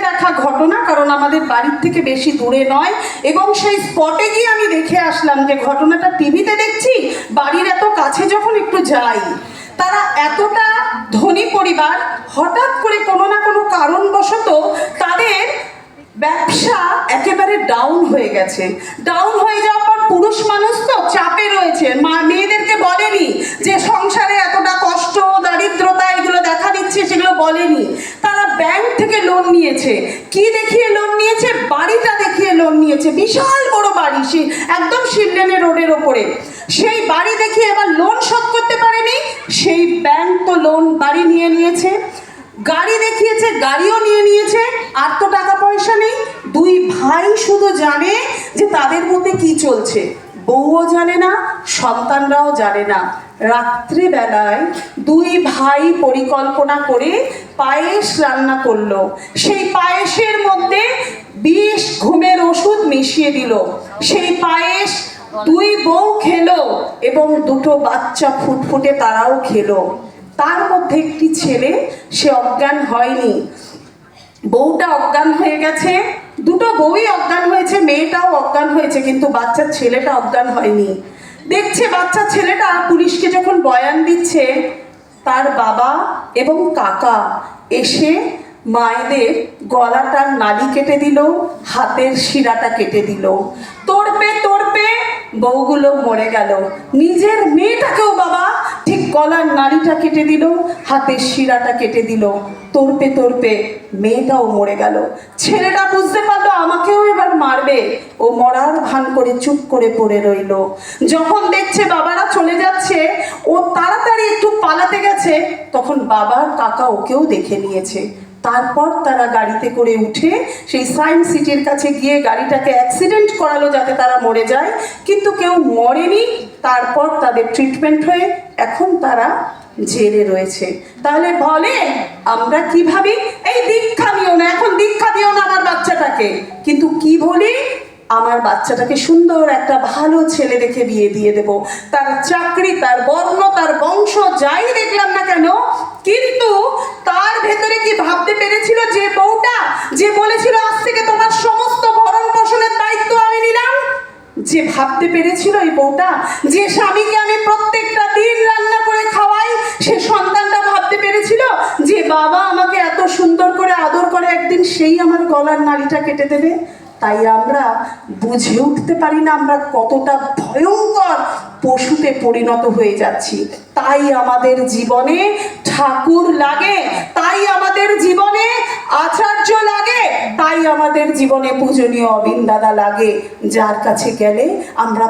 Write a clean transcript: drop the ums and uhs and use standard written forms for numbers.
দেখা ঘটনা, কারণ আমাদের বাড়ির থেকে বেশি দূরে নয়, এবং সেই স্পটে গিয়ে আমি দেখে আসলাম যে ঘটনাটা টিভিতে দেখছি, বাড়ির এত কাছে যখন একটু যাই, তারা এতটা ধনী পরিবার, হঠাৎ করে কোনো না কোনো কারণবশত তাদের ব্যবসা একেবারে ডাউন হয়ে গেছে। ডাউন হয়ে যাওয়ার পর পুরুষ মানুষ তো চাপে রয়েছে, মেয়েদেরকে বলেনি যে সংসারে এতটা কষ্ট, দারিদ্রতা এগুলো দেখা দিচ্ছে, সেগুলো বলেনি। তারা ব্যাংক থেকে লোন নিয়েছে। কি দেখিয়ে লোন নিয়েছে? বাড়িটা দেখিয়ে লোন নিয়েছে, বিশাল বড় বাড়ি, একদম শিললেনের রোডের ওপরে। সেই বাড়ি দেখিয়ে এবার লোন শোধ করতে পারেনি, সেই ব্যাংক তো লোন বাড়ি নিয়ে নিয়েছে। গাড়ি দেখিয়েছে, গাড়িও নিয়ে নিয়েছে, আর তো টাকা পয়সা নেই। দুই ভাই শুধু জানে যে তাদের মধ্যে কি চলছে, বউও জানে না, সন্তানরাও জানে না। রাত্রিবেলায় দুই ভাই পরিকল্পনা করে পায়েস রান্না করলো। সেই পায়েসের মধ্যে বিষ ঘুমের ওষুধ মিশিয়ে দিল। সেই পায়েস দুই বউ খেলো এবং দুটো বাচ্চা ফুটফুটে তারাও খেলো। তার মধ্যে একটি ছেলে, সে অজ্ঞান হয়নি, বউটা অজ্ঞান হয়ে গেছে, দুটো বউই অজ্ঞান হয়েছে, মেয়েটাও অজ্ঞান হয়েছে, কিন্তু বাচ্চার ছেলেটা অজ্ঞান হয়নি। দেখছে বাচ্চা ছেলেটা পুলিশকে যখন বয়ান দিচ্ছে, তার বাবা এবং কাকা এসে মায়েদের গলাটার নালি কেটে দিল, হাতের শিরাটা কেটে দিল। তোড়পে তোড়পে বউগুলো মরে গেল। নিজের মেয়েটাকেও বাবা ঠিক গলার নাড়িটা কেটে দিল, হাতের শিরাটা কেটে দিল। তোড়পে তোড়পে মেয়েটাও মরে গেল। ছেলেটা বুঝতে পারলো আমাকেও এবার মারবে, ও মরার ভান করে চুপ করে পড়ে রইল। যখন দেখছে বাবারা চলে যাচ্ছে, ও তাড়াতাড়ি একটু পালাতে গেছে, তখন বাবার কাকা ওকেও দেখে নিয়েছে। তারপর তারা গাড়িতে করে উঠে সেই সায়েন্স সিটির কাছে গিয়ে গাড়িটাকে অ্যাক্সিডেন্ট করালো যাতে তারা মরে যায়, কিন্তু কেউ মরেনি। তারপর তাদের ট্রিটমেন্ট হয়ে এখন তারা জেলে রয়েছে। তাহলে বলে আমরা কি ভাবি? এই দীক্ষা দিও না, এখন দীক্ষা দিও না আমার বাচ্চাটাকে, কিন্তু কি বলি? আমার বাচ্চাটাকে সুন্দর একটা ভালো ছেলে দেখে বিয়ে দিয়ে দেব, তার চাকরি, তার বর্ণ, তার বংশ যাই দেখলাম না কেন, কিন্তু তার ভেতরে কি ভাবতে পেরেছিল যে বউটা যে বলেছিল আজ থেকে তোমার সমস্ত ভরণ পোষণের দায়িত্ব আমি নিলাম, যে ভাবতে পেরেছিল এই বউটা যে স্বামীকে আমি প্রত্যেকটা দিন রান্না করে খাওয়াই, সে সন্তানটা ভাবতে পেরেছিল যে বাবা আমাকে এত সুন্দর করে আদর করে, একদিন সেই আমার গলার নাড়িটা কেটে দেবে? তাই আমরা বুঝে উঠতে পারি না আমরা কতটা ভয়ঙ্কর পশুতে পরিণত হয়ে যাচ্ছি। তাই আমাদের জীবনে ঠাকুর লাগে, তাই আমাদের জীবনে আচার্য লাগে, তাই আমাদের জীবনে পূজনীয় অবিন দাদা লাগে, যার কাছে গেলে আমরা